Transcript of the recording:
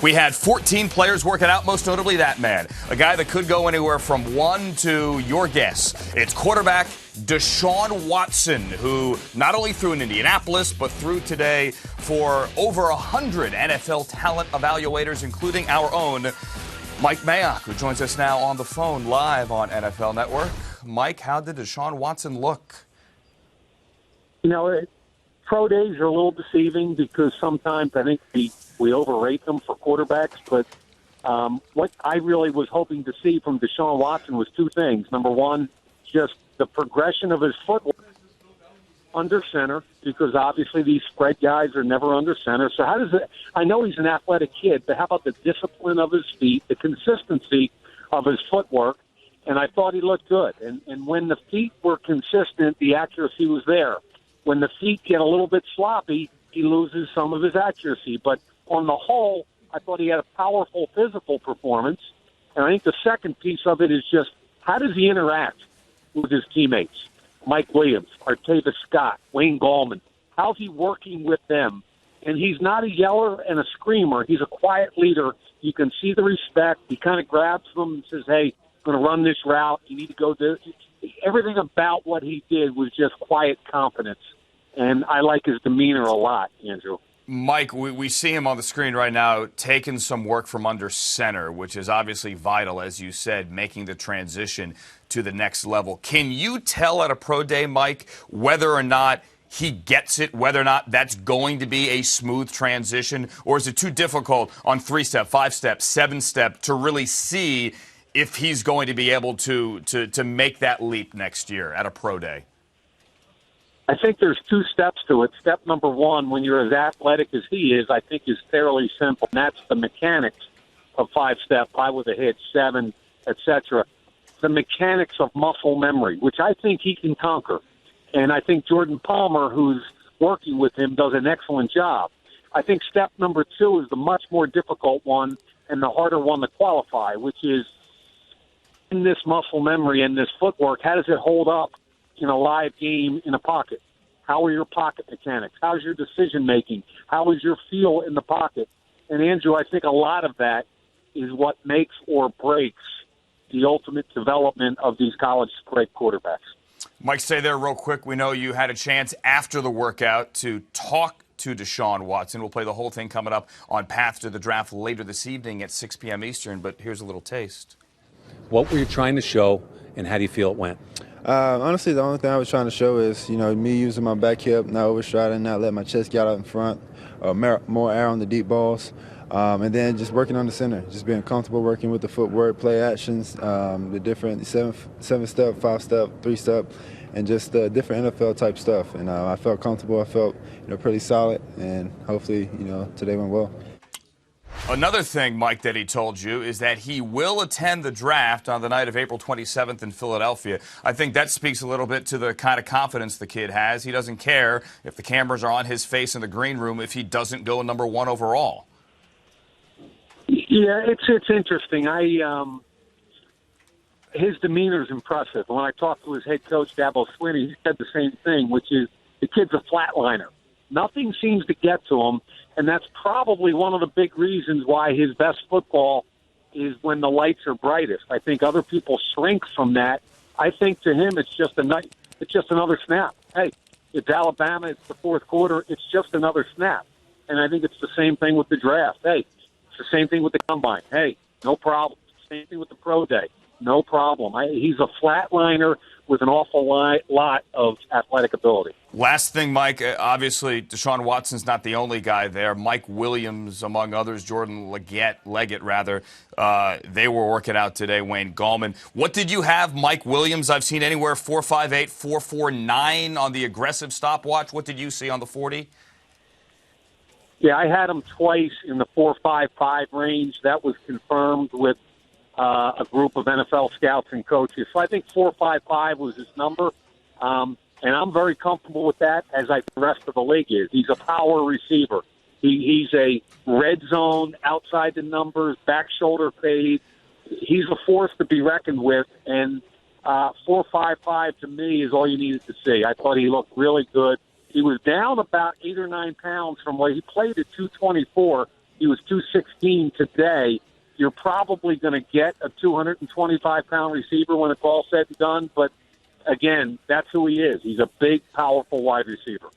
We had 14 players working out, most notably that man, a guy that could go anywhere from one to your guess. It's quarterback Deshaun Watson, who not only threw in Indianapolis, but threw today for over 100 NFL talent evaluators, including our own Mike Mayock, who joins us now on the phone live on NFL Network. Mike, how did Deshaun Watson look? You know, pro days are a little deceiving because sometimes I think we overrate them for quarterbacks. But what I really was hoping to see from Deshaun Watson was two things. Number one, just the progression of his footwork under center, because obviously these spread guys are never under center. So how does it? I know he's an athletic kid, but how about the discipline of his feet, the consistency of his footwork? And I thought he looked good. And when the feet were consistent, the accuracy was there. When the feet get a little bit sloppy, he loses some of his accuracy. But on the whole, I thought he had a powerful physical performance. And I think the second piece of it is just how does he interact with his teammates? Mike Williams, Artavis Scott, Wayne Gallman. How's he working with them? And he's not a yeller and a screamer. He's a quiet leader. You can see the respect. He kind of grabs them and says, hey, I'm going to run this route. You need to go do it. Everything about what he did was just quiet confidence. And I like his demeanor a lot, Andrew. Mike, we see him on the screen right now taking some work from under center, which is obviously vital, as you said, making the transition to the next level. Can you tell at a pro day, Mike, whether or not he gets it, whether or not that's going to be a smooth transition, or is it too difficult on 3-step, 5-step, 7-step to really see if he's going to be able to make that leap next year at a pro day? I think there's two steps to it. Step number one, when you're as athletic as he is, I think is fairly simple. And that's the mechanics of 5-step, 5 with a hitch, 7, etc. The mechanics of muscle memory, which I think he can conquer. And I think Jordan Palmer, who's working with him, does an excellent job. I think step number 2 is the much more difficult one and the harder one to qualify, which is in this muscle memory and this footwork, how does it hold up in a live game in a pocket? How are your pocket mechanics? How's your decision-making? How is your feel in the pocket? And, Andrew, I think a lot of that is what makes or breaks the ultimate development of these college-grade quarterbacks. Mike, stay there real quick. We know you had a chance after the workout to talk to Deshaun Watson. We'll play the whole thing coming up on Path to the Draft later this evening at 6 p.m. Eastern, but here's a little taste. What were you trying to show, and how do you feel it went? Honestly, the only thing I was trying to show is, me using my back hip, not overstriding, not letting my chest get out in front, more air on the deep balls, and then just working on the center, just being comfortable working with the footwork, play actions, the different 7-step, 5-step, 3-step, and just different NFL type stuff. And I felt comfortable. I felt pretty solid, and hopefully today went well. Another thing, Mike, that he told you is that he will attend the draft on the night of April 27th in Philadelphia. I think that speaks a little bit to the kind of confidence the kid has. He doesn't care if the cameras are on his face in the green room if he doesn't go number 1 overall. Yeah, it's interesting. His demeanor is impressive. When I talked to his head coach, Dabo Swinney, he said the same thing, which is the kid's a flatliner. Nothing seems to get to him, and that's probably one of the big reasons why his best football is when the lights are brightest. I think other people shrink from that. I think to him it's just another snap. Hey, it's Alabama, it's the fourth quarter, it's just another snap. And I think it's the same thing with the draft. Hey, it's the same thing with the combine. Hey, no problem. Same thing with the pro day. No problem. He's a flatliner with an awful lot of athletic ability. Last thing, Mike, obviously Deshaun Watson's not the only guy there. Mike Williams, among others, Jordan Leggett, they were working out today, Wayne Gallman. What did you have, Mike Williams? I've seen anywhere 4.58, 4.49 on the aggressive stopwatch. What did you see on the 40? Yeah, I had him twice in the 4.55 range. That was confirmed with a group of NFL scouts and coaches. So I think 4.55 was his number. And I'm very comfortable with that, as the rest of the league is. He's a power receiver. He's a red zone, outside the numbers, back shoulder fade. He's a force to be reckoned with. And 4.55 to me is all you needed to see. I thought he looked really good. He was down about 8 or 9 pounds from where he played at 224 He was 216 today. You're probably going to get a 225-pound receiver when it's all said and done. But, again, that's who he is. He's a big, powerful wide receiver.